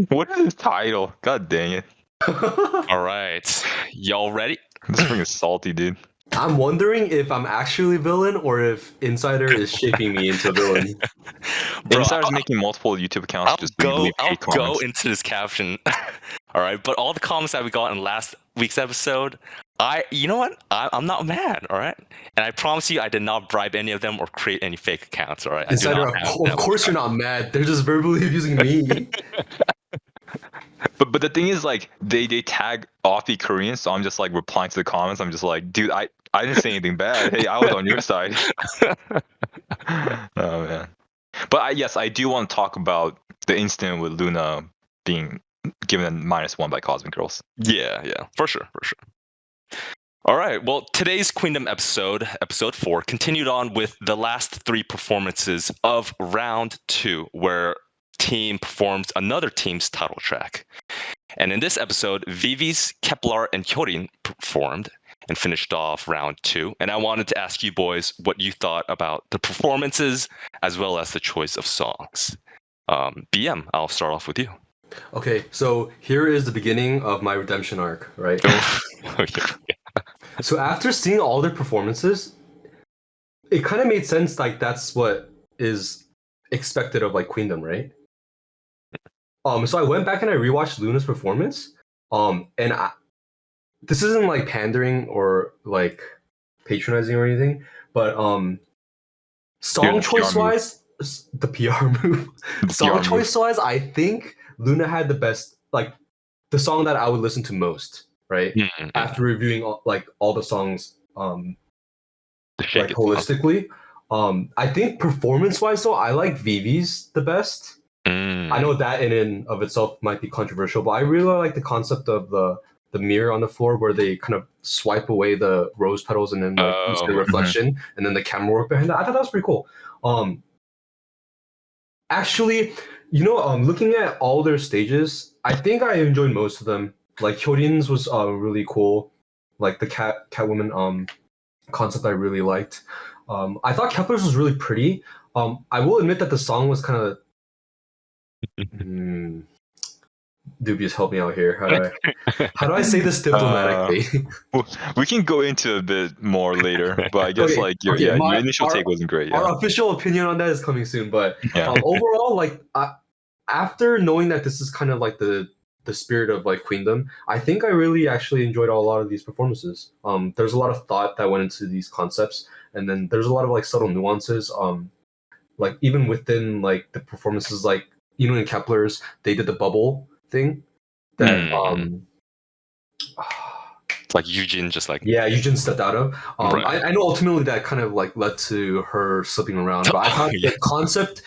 What is this title? God dang it. All right. Y'all ready? This thing is salty, dude. I'm wondering if I'm actually a villain or if Insider is shaping me into a villain. Bro, Insider's making multiple YouTube accounts just to leave hate I'll go comments. into this caption. All right, but all the comments that we got in last week's episode, you know what? I'm not mad. All right, and I promise you, I did not bribe any of them or create any fake accounts. All right, Insider, of course you're not mad. They're just verbally abusing me. But the thing is, like, they tag Offbeat Korean, so I'm just like replying to the comments. I'm just like, dude, I didn't say anything bad. Hey, I was on your side. Oh man. But yes, I do want to talk about the incident with Loona being given a -1 by Cosmic Girls. Yeah, for sure. All right, well, today's Queendom episode 4, continued on with the last 3 performances of round 2, where team performs another team's title track. And in this episode, Viviz, Kepler, and Hyolyn performed and finished off round 2. And I wanted to ask you boys what you thought about the performances as well as the choice of songs. BM, I'll start off with you. Okay, so here is the beginning of my redemption arc, right? So after seeing all their performances, it kind of made sense. Like that's what is expected of like Queendom, right? So I went back and I rewatched Luna's performance. And this isn't like pandering or like patronizing or anything, but song choice wise, the PR move. Song choice wise, I think Loona had the best, like the song that I would listen to most, right? Mm-hmm. After reviewing all the songs, like holistically. I think performance wise though, I like Viviz the best. I know that in and of itself might be controversial, but I really like the concept of the mirror on the floor where they kind of swipe away the rose petals and then use the reflection and then the camera work behind that. I thought that was pretty cool. Actually, looking at all their stages, I think I enjoyed most of them. Like Hyolyn's was really cool. Like the Catwoman concept I really liked. I thought Kepler's was really pretty. I will admit that the song was kind of dubious. Help me out here. How do I say this diplomatically? We can go into a bit more later, but I guess your initial take wasn't great. Yeah. Our official opinion on that is coming soon, but overall, like after knowing that this is kind of like the spirit of like Queendom, I think I really actually enjoyed a lot of these performances. There's a lot of thought that went into these concepts, and then there's a lot of like subtle nuances. Like even within like the performances, like in Kepler's, they did the bubble thing. That it's like Eugene just like Eugene stepped out of. Right. I know ultimately that kind of like led to her slipping around, but I thought the concept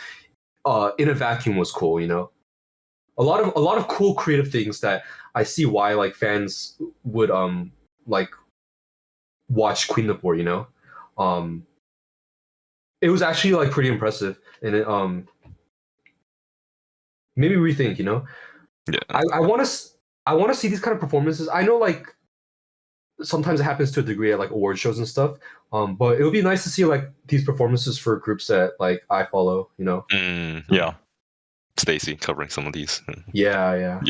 in a vacuum was cool. A lot of cool creative things that I see why like fans would like watch Queendom for. It was actually like pretty impressive, and it maybe rethink. Yeah. I want to see these kind of performances. I know like sometimes it happens to a degree at like award shows and stuff. But it would be nice to see like these performances for groups that like I follow. Yeah. Stacy covering some of these. Yeah.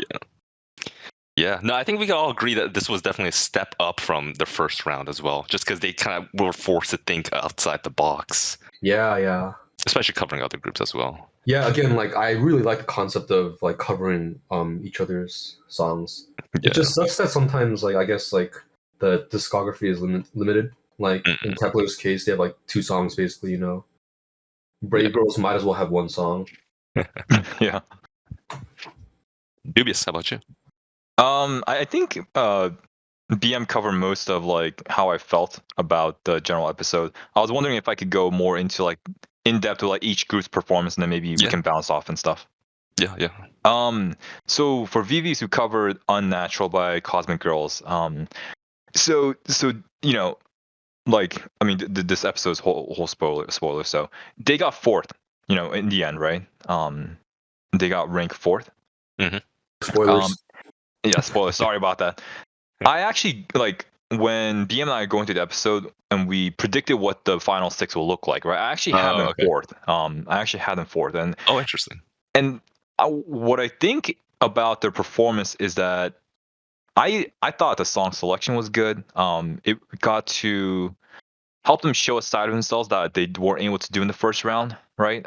No, I think we can all agree that this was definitely a step up from the first round as well, just because they kind of were forced to think outside the box. Yeah. Especially covering other groups as well. Yeah, again, like I really like the concept of like covering each other's songs. Yeah. It just sucks that sometimes like I guess like the discography is limited. Like in Kepler's case, they have like 2 songs basically. Brave Girls might as well have 1 song. Yeah. Dubious, how about you? I think BM covered most of like how I felt about the general episode. I was wondering if I could go more into like in depth with like each group's performance, and then maybe we can bounce off and stuff. Yeah. So for Viviz, who covered Unnatural by Cosmic Girls, so like I mean this episode's whole spoiler. So they got 4th, in the end, right? They got ranked 4th. Mm-hmm. Spoilers. Yeah, spoilers. Sorry about that. I actually like when BM and I go into the episode and we predicted what the final 6 will look like, right? I actually had them 4th. I actually had them 4th, and interesting. And what I think about their performance is that I thought the song selection was good. It got to help them show a side of themselves that they weren't able to do in the first round, right?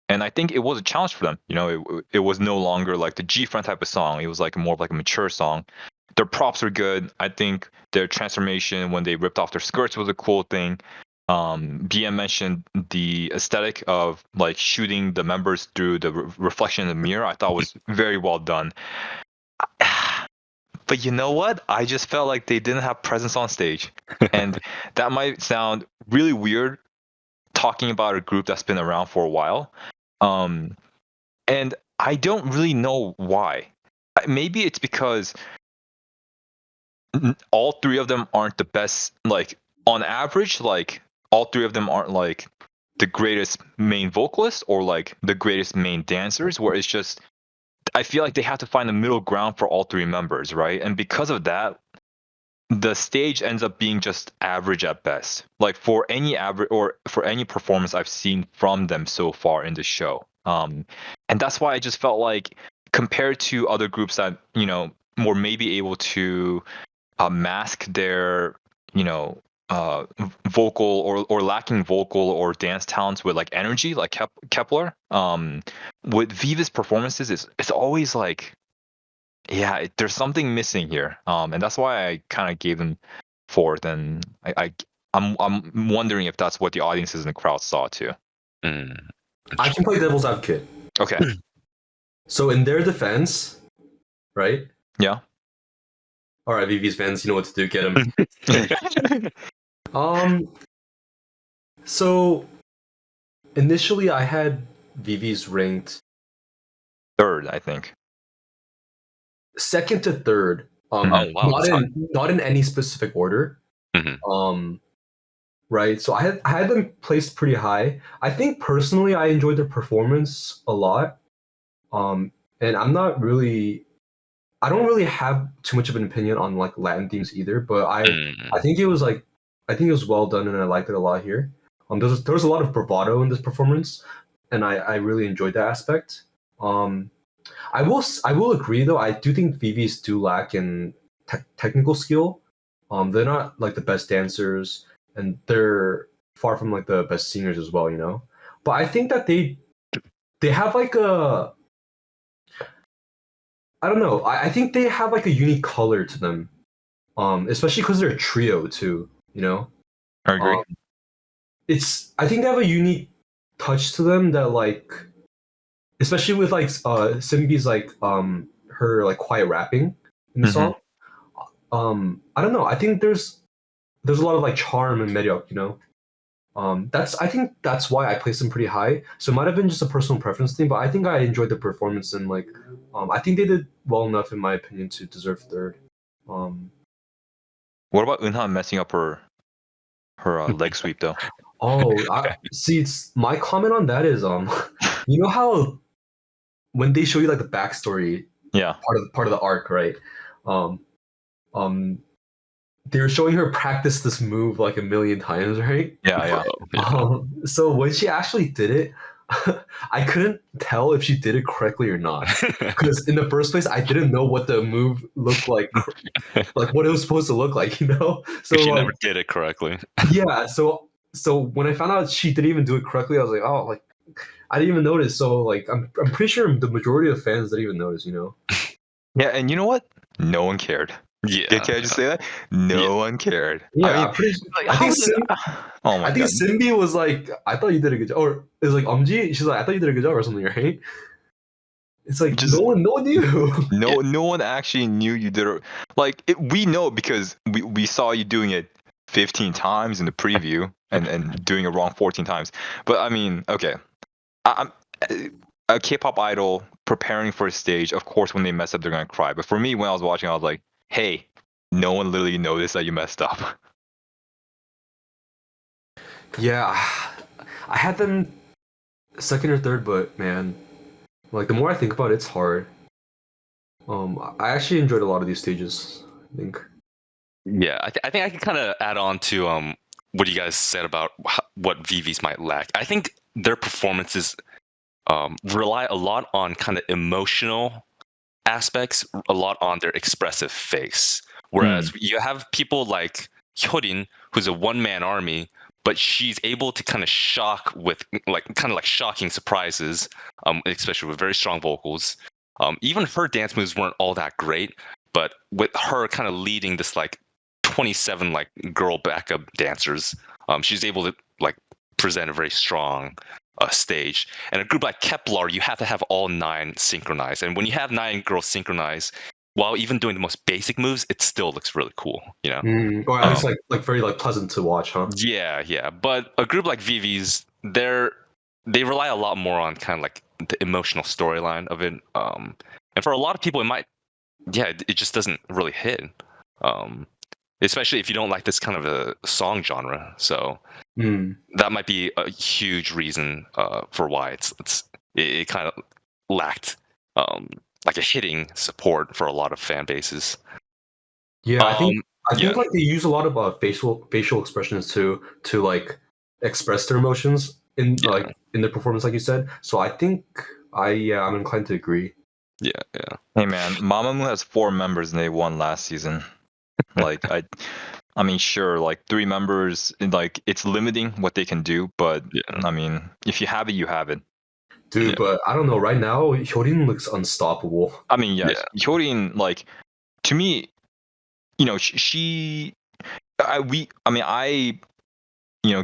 And I think it was a challenge for them. You know, it was no longer like the G Friend type of song. It was like more of like a mature song. Their props were good. I think their transformation when they ripped off their skirts was a cool thing. BM mentioned the aesthetic of like shooting the members through the reflection in the mirror. I thought was very well done. But you know what? I just felt like they didn't have presence on stage, and that might sound really weird talking about a group that's been around for a while. And I don't really know why. Maybe it's because all three of them aren't the best. Like on average, like all three of them aren't like the greatest main vocalists or like the greatest main dancers. Where it's just I feel like they have to find a middle ground for all three members, right? And because of that, the stage ends up being just average at best. Like for any average or for any performance I've seen from them so far in the show. And that's why I just felt like compared to other groups that, you know, were maybe able to mask their, you know, vocal or lacking vocal or dance talents with like energy, like Kepler. With Viviz performances, it's always like, yeah, there's something missing here. And that's why I kind of gave them fourth. And I'm wondering if that's what the audiences in the crowd saw too. I can play devil's advocate. Okay. So in their defense, right? Yeah. All right, Vivi's fans, you know what to do. Get them. So initially, I had Vivi's ranked third, I think. Second to third. Oh wow, not in any specific order. Mm-hmm. Right. So I had them placed pretty high. I think personally, I enjoyed their performance a lot. And I don't really have too much of an opinion on like Latin themes either. But I think it was well done, and I liked it a lot here. There was a lot of bravado in this performance, and I really enjoyed that aspect. I will agree though. I do think Vivi's do lack in technical skill. They're not like the best dancers, and they're far from like the best singers as well. You know, but I think that they have like a I don't know. I think they have like a unique color to them, especially because they're a trio too. You know, I agree. I think they have a unique touch to them that like, especially with like Simbi's like her like quiet rapping in the song. I don't know. I think there's a lot of like charm in Meryok, you know. I think that's why I placed them pretty high. So it might have been just a personal preference thing, but I think I enjoyed the performance and like I think they did well enough in my opinion to deserve third. What about Eunha messing up her leg sweep though? See, it's my comment on that is you know how when they show you like the backstory, Yeah, part of the arc, right? They were showing her practice this move like a million times, right? yeah. So when she actually did it, I couldn't tell if she did it correctly or not. Because in the first place, I didn't know what the move looked like what it was supposed to look like, you know? So she like, never did it correctly. Yeah, so when I found out she didn't even do it correctly, I was like, oh, like I didn't even notice. So like I'm pretty sure the majority of fans didn't even notice, you know? Yeah, and you know what? No one cared. Yeah. Can I just say that? No one cared. Yeah, I mean, I think oh my I think god. Simbi was like, I thought you did a good job. Or it was like She's like, I thought you did a good job or something, right? It's like Just- no one knew. No one actually knew you did it. Like we know because we saw you doing it 15 times in the preview and doing it wrong 14 times. But I mean, okay, I'm a K-pop idol preparing for a stage. Of course, when they mess up, they're gonna cry. But for me, when I was watching, I was like, hey, no one literally noticed that you messed up. Yeah, I had them second or third, but man, like the more I think about it, it's hard. I actually enjoyed a lot of these stages. I think. Yeah, I think I can kind of add on to what you guys said about what Vivi's might lack. I think their performances rely a lot on kind of emotional aspects a lot on their expressive face. Whereas you have people like Hyolyn, who's a one-man army, but she's able to kind of shock with like shocking surprises, especially with very strong vocals. Even her dance moves weren't all that great, but with her kind of leading this like 27 like girl backup dancers, she's able to like present a very strong stage. And a group like Kepler, you have to have all 9 synchronized. And when you have 9 girls synchronized, while even doing the most basic moves, it still looks really cool, you know? Or at least like very like pleasant to watch, huh? Yeah. But a group like Viviz, they rely a lot more on kind of like the emotional storyline of it. And for a lot of people, it just doesn't really hit. Especially if you don't like this kind of a song genre. So that might be a huge reason for why it kind of lacked like a hitting support for a lot of fan bases. Yeah, I think like they use a lot of facial expressions to like express their emotions in like in their performance, like you said. So I think I'm inclined to agree. Yeah. Hey man, Mamamoo has 4 members and they won last season. Like I mean, sure, like 3 members, like it's limiting what they can do, but I mean, if you have it, you have it. Dude, but I don't know. Right now, Hyolyn looks unstoppable. I mean, Hyolyn, like to me, you know, I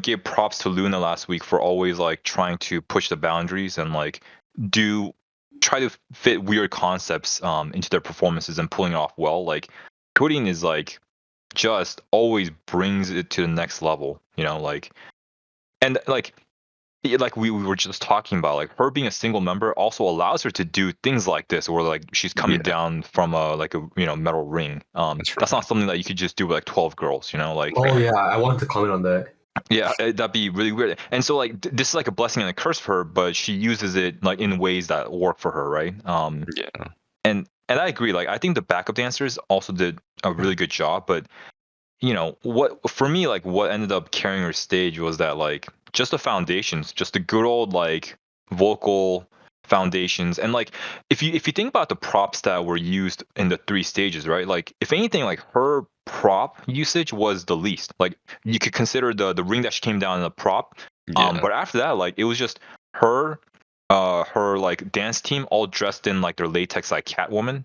gave props to Loona last week for always like trying to push the boundaries and like try to fit weird concepts into their performances and pulling it off well. Like Hyolyn is like just always brings it to the next level, you know, like, and like we were just talking about, like her being a single member also allows her to do things like this, where like she's coming down from a metal ring. That's not something that you could just do with like 12 girls, you know, like. Oh yeah, I wanted to comment on that. Yeah, that'd be really weird. And so like this is like a blessing and a curse for her, but she uses it like in ways that work for her, right? And I agree. Like I think the backup dancers also did a really good job, but you know what, for me, like what ended up carrying her stage was that like just the foundations, just the good old like vocal foundations. And like if you think about the props that were used in the 3 stages, right, like if anything, like her prop usage was the least. Like you could consider the ring that she came down in a prop, but after that, like it was just her like dance team all dressed in like their latex like Catwoman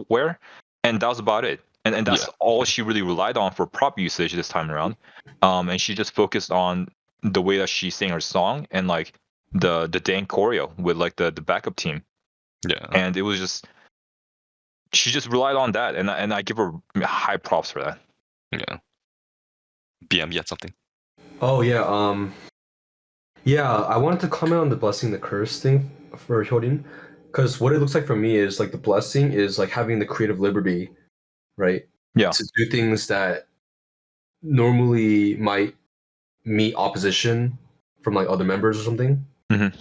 wear, and that was about it. And that's all she really relied on for prop usage this time around. And she just focused on the way that she sang her song and like the dance choreo with like the backup team. Yeah. And it was just, she just relied on that, and I give her high props for that. Yeah. BM, you had something? Oh yeah, I wanted to comment on the blessing, the curse thing for Hyolyn, because what it looks like for me is like the blessing is like having the creative liberty, right? Yeah. To do things that normally might meet opposition from like other members or something. Mm-hmm.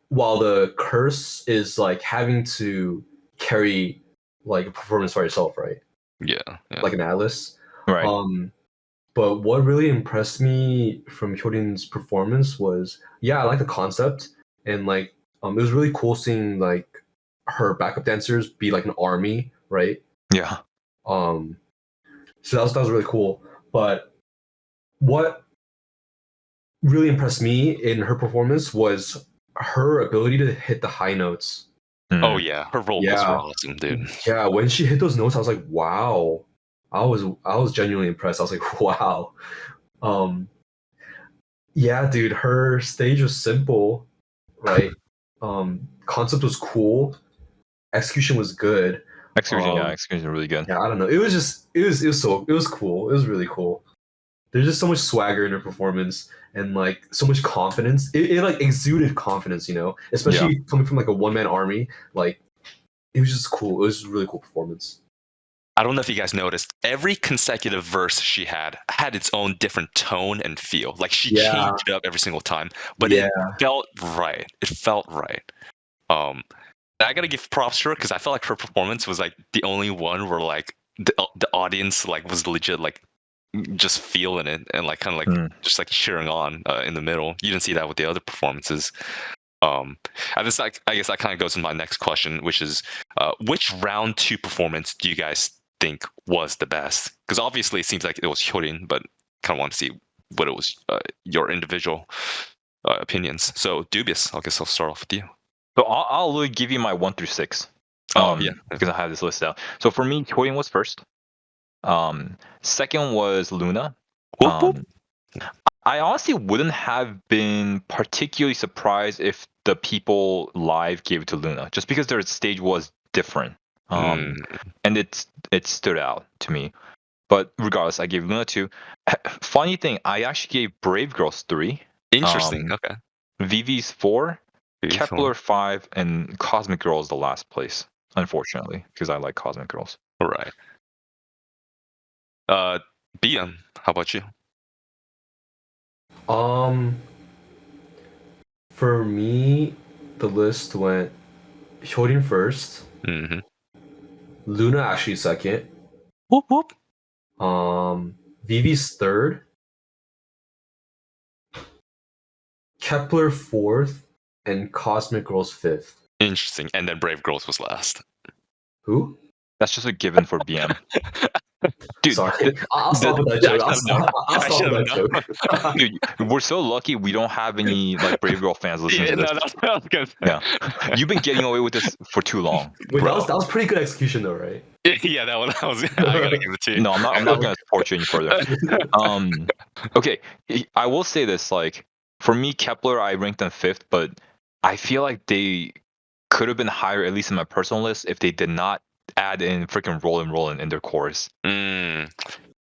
While the curse is like having to carry like a performance by yourself, right? Yeah. Like an Atlas. Right. But what really impressed me from Hyolyn's performance was, I like the concept, and like it was really cool seeing like her backup dancers be like an army, right? Yeah. So that was really cool. But what really impressed me in her performance was her ability to hit the high notes. Oh yeah, her vocals were awesome, dude. Yeah, when she hit those notes, I was like, wow. I was genuinely impressed. I was like, wow. Yeah, dude, her stage was simple, right? Concept was cool. Execution was good. Execution really good. Yeah, I don't know. It was cool. It was really cool. There's just so much swagger in her performance and like so much confidence. It like exuded confidence, you know, especially coming from like a one-man army. Like it was just cool. It was a really cool performance. I don't know if you guys noticed, every consecutive verse she had its own different tone and feel. Like she changed it up every single time, but it felt right. It felt right. I gotta give props to her because I felt like her performance was like the only one where like the audience like was legit like just feeling it and like kind of like just like cheering on in the middle. You didn't see that with the other performances. And this, like, I guess that kind of goes into my next question, which is, which round 2 performance do you guys think was the best? Because obviously it seems like it was Hyolyn, but kind of want to see what it was, your individual opinions. So dubious, I guess I'll start off with you. So I'll really give you my 1 through 6. Yeah, because I have this list out. So for me, Hyolyn was first. Second was Loona. Whoop, whoop. I honestly wouldn't have been particularly surprised if the people live gave it to Loona, just because their stage was different. And it stood out to me. But regardless, I gave Loona 2. Funny thing, I actually gave Brave Girls 3. Interesting. Okay. Viviz 4, Viviz Kepler 5, and Cosmic Girls the last place. Unfortunately, because I like Cosmic Girls. All right. BM, how about you? For me, the list went Hyolyn first, Mm-hmm. Loona actually second, Whoop whoop. Vivi's third, Kepler fourth, and Cosmic Girls fifth. Interesting. And then Brave Girls was last. Who? That's just a given for BM. Dude, Sorry, I'll stop with that joke. I'll stop with that joke. Dude, we're so lucky we don't have any like Brave Girl fans listening Yeah, to this. no, that's what I was gonna say. Yeah, you've been getting away with this for too long. Wait, Bro. that was pretty good execution though, right? Yeah, that one I gotta give it to you. No, I'm not gonna support you any further. Okay, I will say this: like for me, Kepler, I ranked them 5th, but I feel like they could have been higher, at least in my personal list, if they did not add in freaking Rollin' in their chorus. Gosh,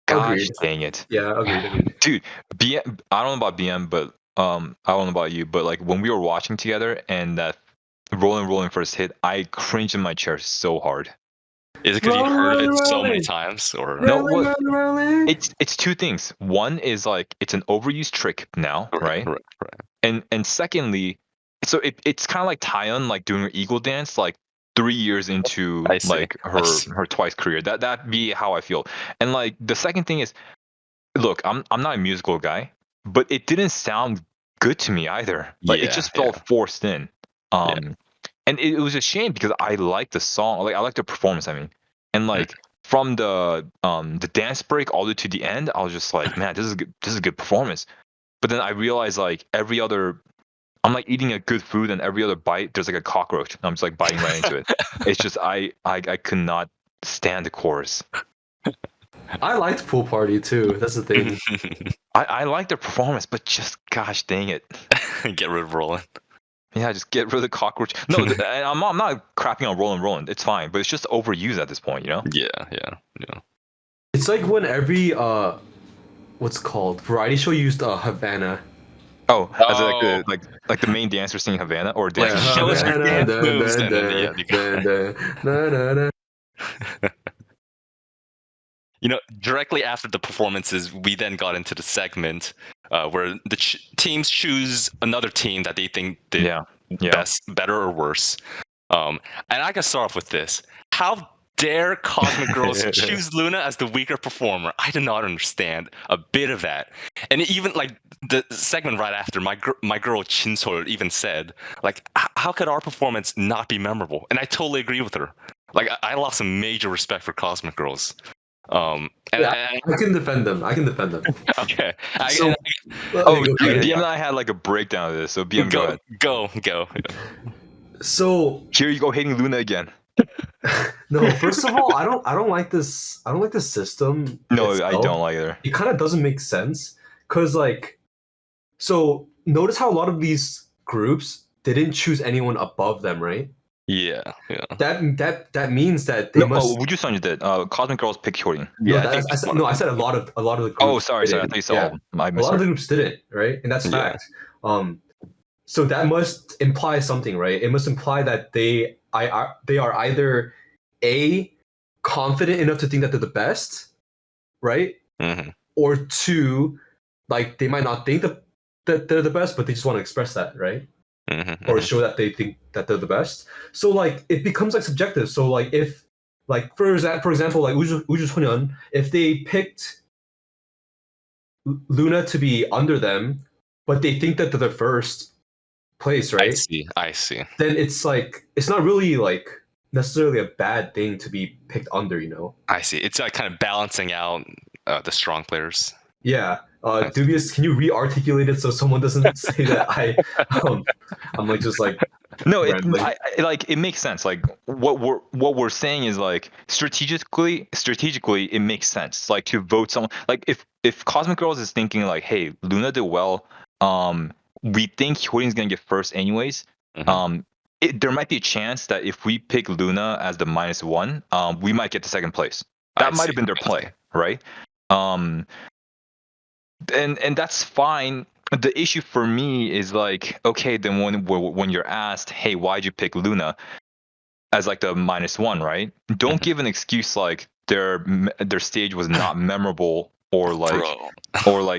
Agreed. dang it. Yeah, agreed. Dude, BM, I don't know about BM, but I don't know about you, but like when we were watching together and that Rollin' first hit, I cringed in my chair so hard. Is it because you heard it so many Rolling. times, or No, what? Rolling. It's two things. One is like it's an overused trick now, right? Right. And secondly, so it's kind of like Taeyeon like doing her eagle dance like 3 years into I see. like her Twice career. That be how I feel. And like the second thing is, look, I'm not a musical guy, but it didn't sound good to me either. Like it just felt forced in. And it was a shame because I liked the song, like I liked the performance. I mean, and like from the dance break all the way to the end, I was just like, man, this is good. This is a good performance. But then I realized like every other, I'm like eating a good food, and every other bite there's like a cockroach. And I'm just like biting right into it. It's just I could not stand the chorus. I liked Pool Party too. That's the thing. I like the performance, but just gosh dang it. Get rid of Rollin'. Yeah, just get rid of the cockroach. No, I'm not crapping on Rollin', it's fine, but it's just overused at this point, you know? Yeah. It's like when every what's it called variety show used Havana. Oh, as like the main dancer singing Havana or Like, dancing. show us your dance moves, and then you know, directly after the performances, we then got into the segment where the teams choose another team that they think did best, better, or worse. And I can start off with this. How dare Cosmic Girls choose Loona as the weaker performer? I do not understand a bit of that. And even like the segment right after, my girl Chinsol even said, like, how could our performance not be memorable? And I totally agree with her. Like, I lost some major respect for Cosmic Girls. I can defend them. Okay. BM and I had like a breakdown of this, so BM, go ahead. Go. So here you go hating Loona again. No, first of all, I don't like this. I don't like this system. No, itself. I don't like it either. It kind of doesn't make sense because, like, so notice how a lot of these groups didn't choose anyone above them, right? Yeah. That means that they must. Oh, would you sign did? Cosmic Girls pick Hyolyn. Yeah, I said a lot of the groups. Oh, sorry. I think you said a lot of the groups didn't, right? And that's fact. So that must imply something, right? It must imply that they are either A, confident enough to think that they're the best, right? Mm-hmm. Or 2, like they might not think that they're the best, but they just want to express that, right? Mm-hmm. Or show that they think that they're the best. So like it becomes like subjective. So like if like for example like Uju Sonyeon, if they picked Loona to be under them, but they think that they're the first, place, right? I see. Then it's like it's not really like necessarily a bad thing to be picked under, you know? I see. It's like kind of balancing out the strong players. Yeah. I see. Dubious, can you re-articulate it so someone doesn't say that I'm like just like No, rambling? like it makes sense. Like what we're saying is like strategically it makes sense. Like to vote someone like if Cosmic Girls is thinking like, hey, Loona did well, we think Hyolyn's gonna get first anyways. Mhm. There might be a chance that if we pick Loona as the -1, we might get to second place. I That might see. have been their I play, see. right? And that's fine. The issue for me is like, okay, then when you're asked, hey, why'd you pick Loona as like the -1, right? Don't Mhm. give an excuse like their stage was not memorable or Bro.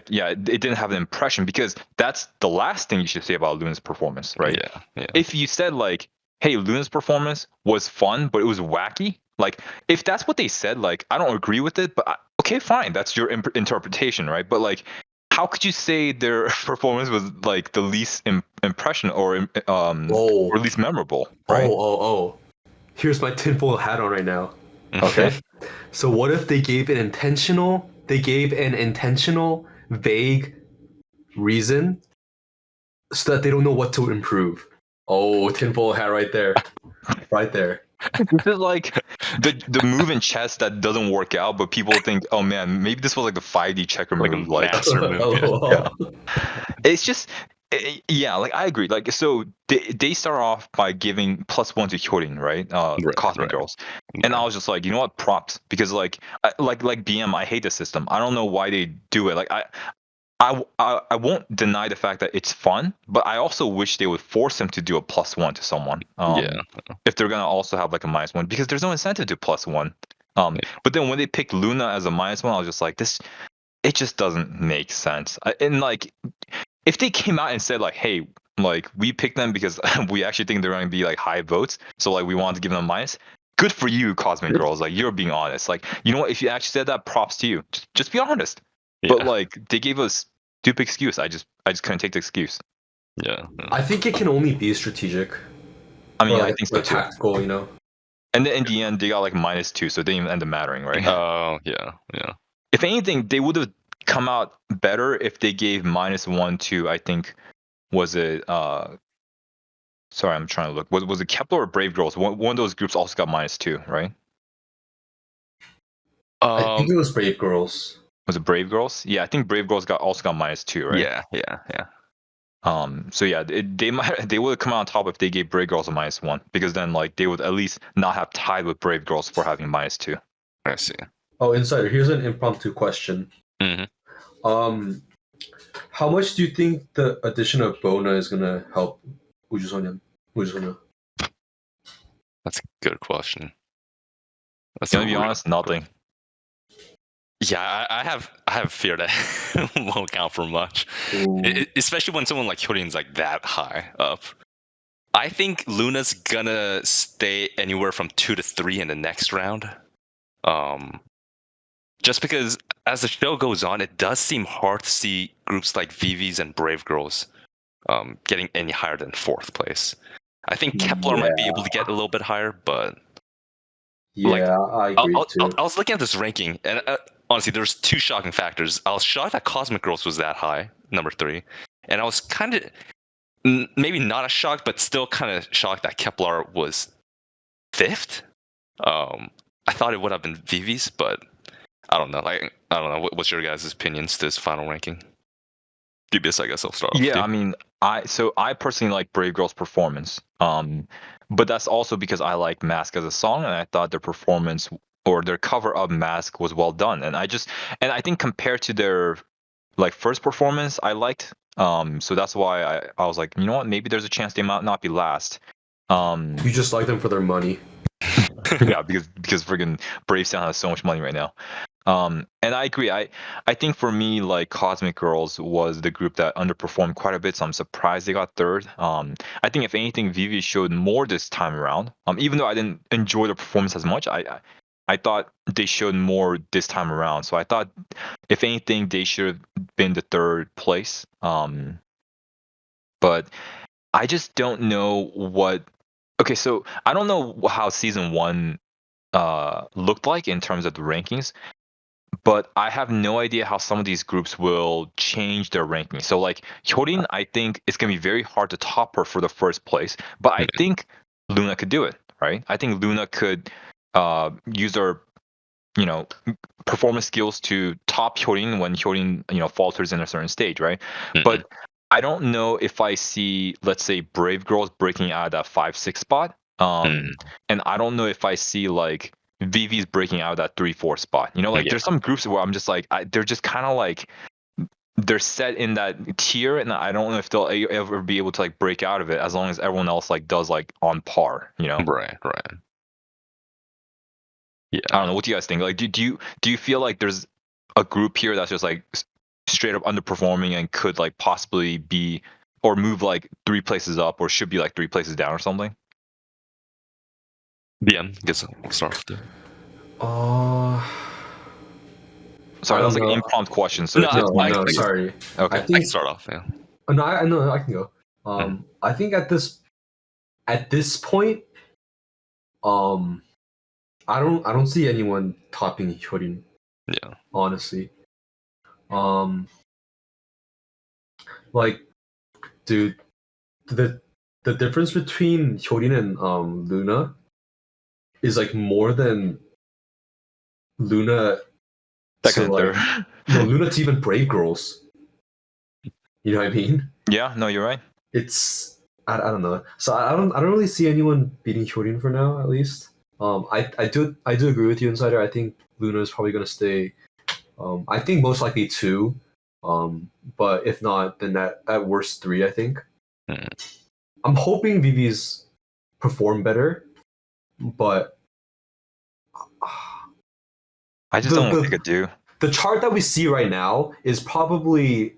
yeah, it didn't have an impression, because that's the last thing you should say about Luna's performance, right? Yeah. Yeah. If you said like, hey, Luna's performance was fun, but it was wacky, like if that's what they said, like I don't agree with it, but okay, fine, that's your interpretation, right? But like, how could you say their performance was like the least impression or Oh, least memorable, oh, right? oh. Here's my tinfoil hat on right now. Okay. So what if they gave an intentional vague reason so that they don't know what to improve? Oh, tinfoil hat right there. Right there. This is like the move in chess that doesn't work out, but people think, oh man, maybe this was like the 5D checker Like a move. Like, master move. LOL. it's just, yeah, like I agree. Like, so they start off by giving +1 to Hyolyn, right? Right, Cosmic right. Girls, and I was just like, you know what, props, because like, like BM, I hate the system. I don't know why they do it. Like, I won't deny the fact that it's fun, but I also wish they would force them to do a +1 to someone. Yeah. If they're gonna also have like a -1, because there's no incentive to +1. But then when they picked Loona as a -1, I was just like, this, it just doesn't make sense. And like, if they came out and said like, hey, like we picked them because we actually think they're gonna be like high votes, so like we wanted to give them a minus. Good for you, Cosmic Girls. Like, you're being honest. Like, you know what? If you actually said that, props to you. Just be honest. But Yeah. like, they gave us stupid excuse. I just couldn't take the excuse. Yeah. I think it can only be strategic. I mean, Or yeah, like, I think so like too. tactical, you know. And then in the end, they got like -2, so it didn't even end up mattering, right? Oh, yeah. Yeah. If anything, they would have come out better if they gave -1 to, I think, was it sorry, I'm trying to look. Was it Kepler or Brave Girls? One of those groups also got -2, right? I Um. think it was Brave Girls. Was it Brave Girls? Yeah, I think Brave Girls also got -2, right? Yeah. Yeah. Yeah. So yeah, they would have come out on top if they gave Brave Girls a -1, because then like they would at least not have tied with Brave Girls for having -2. I see. Oh, Insider, here's an impromptu question. Hmm. How much do you think the addition of Bona is gonna help 우주소년? That's a good question. That's Gonna a be real honest, good nothing. question. Yeah, I have fear that won't count for much, especially when someone like Hyolyn's like that high up. I think Luna's gonna stay anywhere from 2 to 3 in the next round. Just because as the show goes on, it does seem hard to see groups like Viviz and Brave Girls getting any higher than 4th place. I think Kepler might be able to get a little bit higher, but like, Yeah, I agree too. I was looking at this ranking, and honestly, there's 2 shocking factors. I was shocked that Cosmic Girls was that high, number 3, and I was kind of maybe not as shocked, but still kind of shocked that Kepler was 5th. I thought it would have been Vivi's, but I don't know. I don't know. What's your guys' opinions to this final ranking? Dubious, I guess I'll start off with Yeah, you. I mean, I personally like Brave Girl's performance. But that's also because I like Mask as a song, and I thought their performance or their cover of Mask was well done. And I think compared to their like first performance, I liked. So that's why I was like, you know what, maybe there's a chance they might not be last. You just like them for their money. Yeah, because friggin' Brave Sound has so much money right now. And I agree. I think for me, like Cosmic Girls was the group that underperformed quite a bit, so I'm surprised they got third. I think if anything, Vivi showed more this time around. Even though I didn't enjoy the performance as much, I thought they showed more this time around. So I thought, if anything, they should have been the third place. But I just don't know what. Okay, so I don't know how season 1 looked like in terms of the rankings, but I have no idea how some of these groups will change their ranking. So like Hyolyn, I think it's gonna be very hard to top her for the first place, but I think Loona could do it, right? I think Loona could use her, you know, performance skills to top Hyolyn when Hyolyn, falters in a certain stage, right? Mhm. But I don't know if I see, let's say, Brave Girls breaking out of that 5-6 spot. Mhm. And I don't know if I see like Viviz breaking out of that 3-4 spot. Like Yeah. there's some groups where I'm just like, they're just kind of like they're set in that tier, and I don't know if they'll ever be able to like break out of it as long as everyone else like does like on par. Right. Yeah. I don't know. What do you guys think? Like, do you feel like there's a group here that's just like straight up underperforming and could like possibly be or move like 3 places up or should be like 3 places down or something? DM, guess I'll start with it. Sorry, I that was don't like an know. impromptu question. So No, it's my No, I- sorry. okay. I I think can start off. Yeah. no, I know I can go. I think at this point, I don't see anyone topping Hyolyn, Yeah. honestly. Like, dude, the difference between Hyolyn and Loona is like more than Loona Second to and like third. no Loona to even Brave Girls. You know what I mean? Yeah, no, you're right. It's I don't know. So I don't really see anyone beating Hyolyn for now, at least. I do agree with you, Insider. I think Loona is probably gonna stay. I think most likely 2. But if not, then at worst 3. I think. Mhm. I'm hoping Viviz perform better, but I just don't know what they could do. the chart that we see right now is probably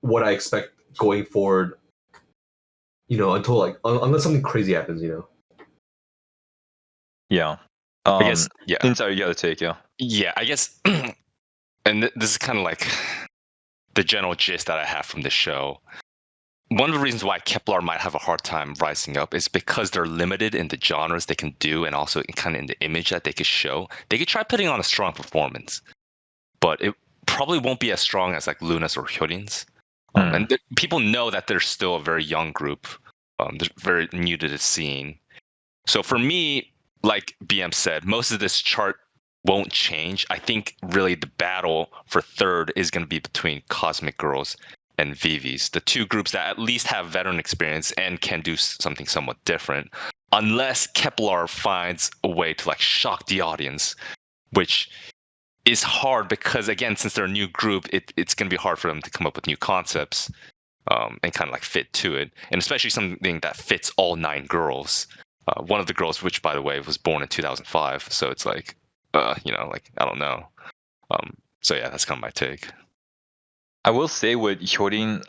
what I expect going forward. Until like unless something crazy happens. Yeah. I guess. Yeah. Inside, you got to take, yeah. Yeah. I guess. And this is kind of like the general gist that I have from the show. One of the reasons why Kepler might have a hard time rising up is because they're limited in the genres they can do and also kind of in the image that they could show. They could try putting on a strong performance, but it probably won't be as strong as like Loona's or Hyolyn's. And people know that they're still a very young group. They're very new to the scene. So for me, like BM said, most of this chart won't change. I think really the battle for third is going to be between Cosmic Girls and Viviz, the 2 groups that at least have veteran experience and can do something somewhat different. Unless Kepler finds a way to like shock the audience, which is hard because again, since they're a new group, it's going to be hard for them to come up with new concepts and kind of like fit to it, and especially something that fits all 9 girls. One of the girls, which by the way was born in 2005, so it's like, like I don't know. So yeah, that's kind of my take. I will say with Hyolyn,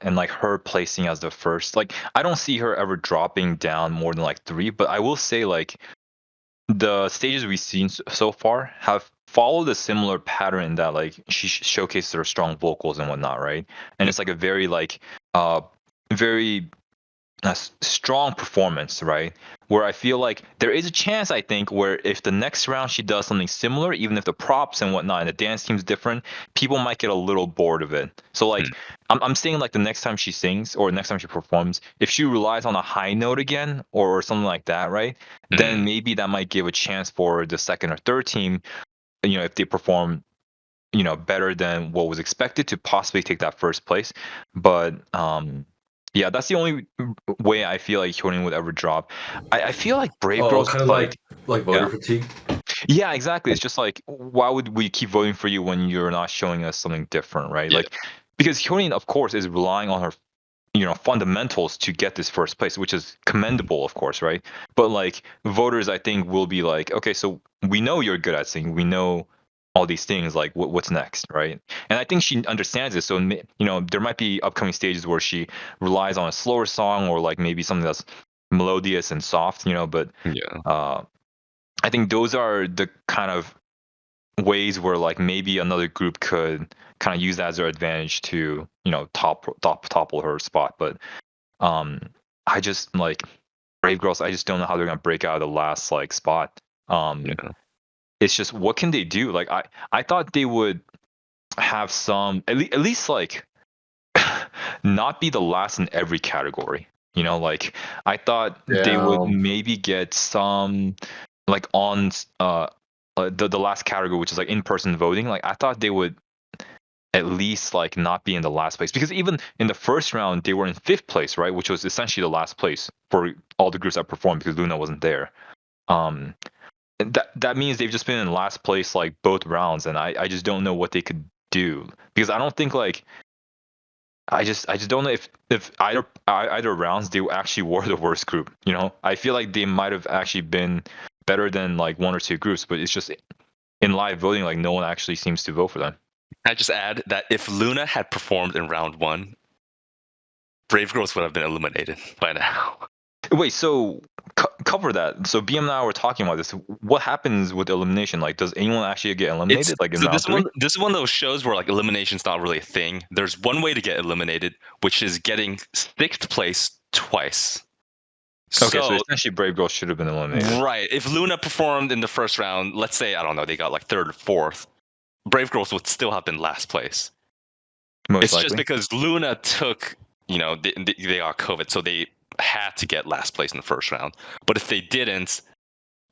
and like her placing as the first, like I don't see her ever dropping down more than like 3, but I will say like the stages we've seen so far have followed a similar pattern that like she showcases her strong vocals and whatnot, right? And it's like a very like very strong performance, right? Where I feel like there is a chance, I think, where if the next round she does something similar, even if the props and whatnot and the dance team's different, people might get a little bored of it. So like I'm saying like the next time she sings or next time she performs, if she relies on a high note again or something like that, right? Then maybe that might give a chance for the second or third team, if they perform better than what was expected to possibly take that first place. But yeah, that's the only way I feel like Hyolyn would ever drop. I feel like Brave Girls kind of like like voter yeah. fatigue. Yeah, exactly. It's just like, why would we keep voting for you when you're not showing us something different, right? Yeah. Like, because Hyolyn, of course, is relying on her fundamentals to get this first place, which is commendable, of course, right? But like voters, I think will be like, okay, so we know you're good at singing, we know all these things, like what's next, right? And I think she understands this. So there might be upcoming stages where she relies on a slower song or like maybe something that's melodious and soft, but Yeah. I think those are the kind of ways where like maybe another group could kind of use that as their advantage to topple her spot. But I just like Brave Girls. I just don't know how they're gonna break out of the last like spot. It's just what can they do? Like I thought they would have some at least like not be the last in every category. You know, like I thought they would maybe get some like on the last category, which is like in-person voting. Like I thought they would at least like not be in the last place, because even in the first round they were in 5th place, right, which was essentially the last place for all the groups that performed because Loona wasn't there. And that means they've just been in last place like both rounds, and I just don't know what they could do, because I don't think like I just don't know if either rounds they actually were the worst group. You know, I feel like they might have actually been better than like 1 or 2 groups, but it's just in live voting, like no one actually seems to vote for them. I just add that if Loona had performed in round 1, Brave Girls would have been eliminated by now. Wait, so cover that. So BM and I were talking about this. What happens with elimination? Like, does anyone actually get eliminated? Like in round 3? This is one of those shows where like elimination's not really a thing. There's one way to get eliminated, which is getting 6th place twice. Okay, so essentially Brave Girls should have been eliminated. Right. If Loona performed in the first round, let's say, I don't know, they got like 3rd or 4th, Brave Girls would still have been last place. It's just because Loona took, they got COVID, so they had to get last place in the first round. But if they didn't,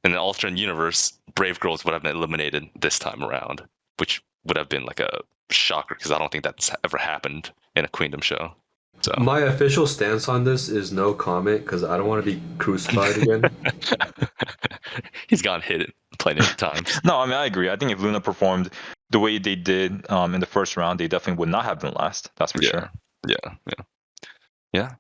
in an alternate universe, Brave Girls would have been eliminated this time around, which would have been like a shocker, because I don't think that's ever happened in a Queendom show. So my official stance on this is no comment, because I don't want to be crucified again. He's gotten hit plenty of times. No, I mean I agree. I think if Loona performed the way they did in the first round, they definitely would not have been last. That's for sure. Yeah.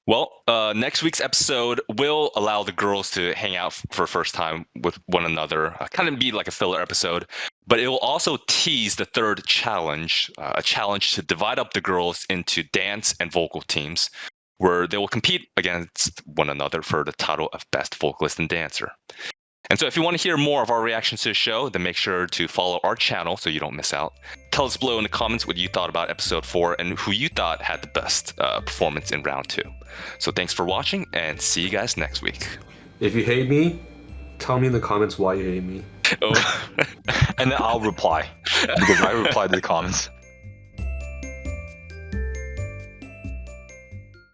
Well, next week's episode will allow the girls to hang out for the first time with one another, kind of be like a filler episode, but it will also tease the 3rd challenge, a challenge to divide up the girls into dance and vocal teams, where they will compete against one another for the title of Best Vocalist and Dancer. And so if you want to hear more of our reactions to the show, then make sure to follow our channel so you don't miss out. Tell us below in the comments what you thought about episode 4 and who you thought had the best performance in round 2. So thanks for watching, and see you guys next week. If you hate me, tell me in the comments why you hate me. Oh. And then I'll reply, because I reply to the comments.